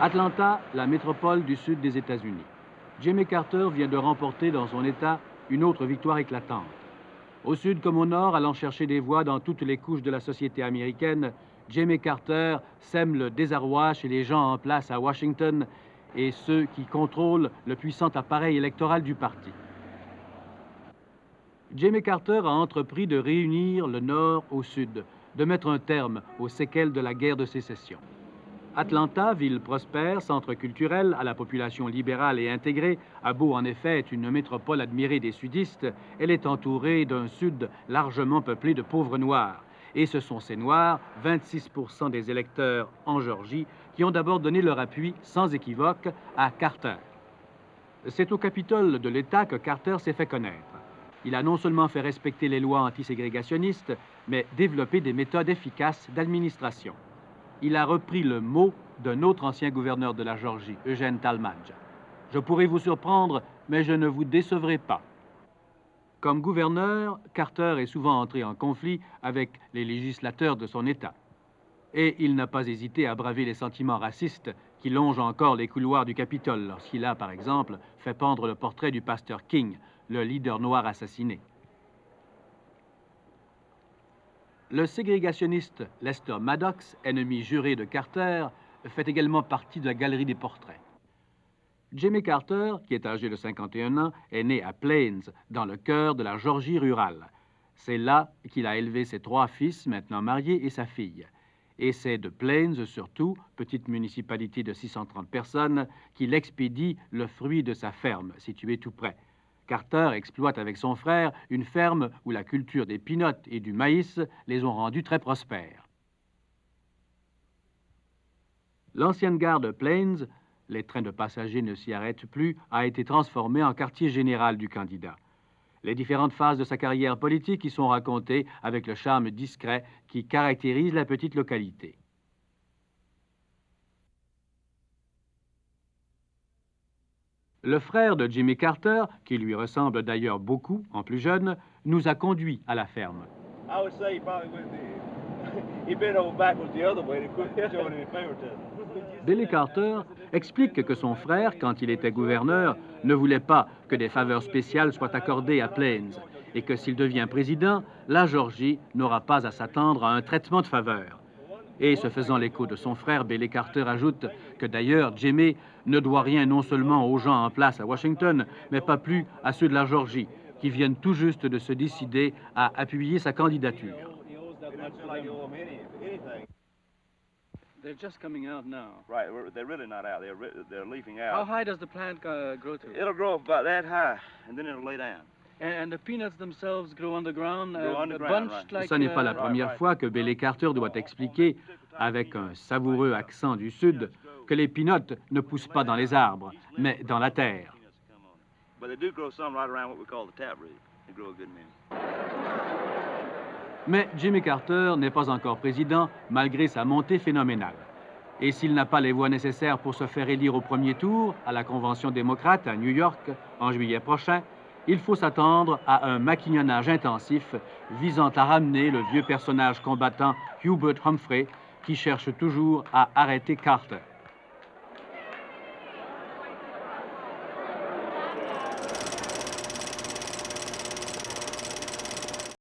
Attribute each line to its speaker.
Speaker 1: Atlanta, la métropole du sud des États-Unis. Jimmy Carter vient de remporter dans son État une autre victoire éclatante. Au sud comme au nord, allant chercher des voix dans toutes les couches de la société américaine, Jimmy Carter sème le désarroi chez les gens en place à Washington et ceux qui contrôlent le puissant appareil électoral du parti. Jimmy Carter a entrepris de réunir le Nord au Sud, de mettre un terme aux séquelles de la guerre de sécession. Atlanta, ville prospère, centre culturel, à la population libérale et intégrée, a beau en effet être une métropole admirée des sudistes, elle est entourée d'un Sud largement peuplé de pauvres Noirs. Et ce sont ces Noirs, 26% des électeurs en Géorgie, qui ont d'abord donné leur appui, sans équivoque, à Carter. C'est au Capitole de l'État que Carter s'est fait connaître. Il a non seulement fait respecter les lois antiségrégationnistes, mais développé des méthodes efficaces d'administration. Il a repris le mot d'un autre ancien gouverneur de la Géorgie, Eugène Talmadge. Je pourrais vous surprendre, mais je ne vous décevrai pas. Comme gouverneur, Carter est souvent entré en conflit avec les législateurs de son État. Et il n'a pas hésité à braver les sentiments racistes qui longent encore les couloirs du Capitole lorsqu'il a, par exemple, fait pendre le portrait du pasteur King, le leader noir assassiné. Le ségrégationniste Lester Maddox, ennemi juré de Carter, fait également partie de la galerie des portraits. Jimmy Carter, qui est âgé de 51 ans, est né à Plains, dans le cœur de la Géorgie rurale. C'est là qu'il a élevé ses 3 fils, maintenant mariés, et sa fille. Et c'est de Plains, surtout, petite municipalité de 630 personnes, qu'il expédie le fruit de sa ferme, située tout près. Carter exploite avec son frère une ferme où la culture des peanuts et du maïs les ont rendus très prospères. L'ancienne gare de Plains, les trains de passagers ne s'y arrêtent plus, a été transformée en quartier général du candidat. Les différentes phases de sa carrière politique y sont racontées avec le charme discret qui caractérise la petite localité. Le frère de Jimmy Carter, qui lui ressemble d'ailleurs beaucoup en plus jeune, nous a conduits à la ferme. Billy Carter explique que son frère, quand il était gouverneur, ne voulait pas que des faveurs spéciales soient accordées à Plains et que s'il devient président, la Géorgie n'aura pas à s'attendre à un traitement de faveur. Et se faisant l'écho de son frère, Billy Carter ajoute que d'ailleurs, Jimmy ne doit rien non seulement aux gens en place à Washington, mais pas plus à ceux de la Géorgie, qui viennent tout juste de se décider à appuyer sa candidature.
Speaker 2: They're just coming out now.
Speaker 3: Right, they're really not out. They're leafing out.
Speaker 2: How high does the plant grow to?
Speaker 3: It'll grow about that high, and then it'll lay down.
Speaker 2: And the peanuts themselves grow underground,
Speaker 3: underground,
Speaker 2: bunched
Speaker 3: right.
Speaker 2: like...
Speaker 1: Ce n'est pas la première
Speaker 3: right.
Speaker 1: fois que Billy Carter doit expliquer, avec un savoureux accent du Sud, que les peanuts ne poussent pas dans les arbres, mais dans la terre.
Speaker 3: But they do grow some right around what we call the taproot. They grow a good many.
Speaker 1: Mais Jimmy Carter n'est pas encore président, malgré sa montée phénoménale. Et s'il n'a pas les voix nécessaires pour se faire élire au premier tour, à la Convention démocrate à New York, en juillet prochain, il faut s'attendre à un maquignonnage intensif visant à ramener le vieux personnage combattant Hubert Humphrey, qui cherche toujours à arrêter Carter.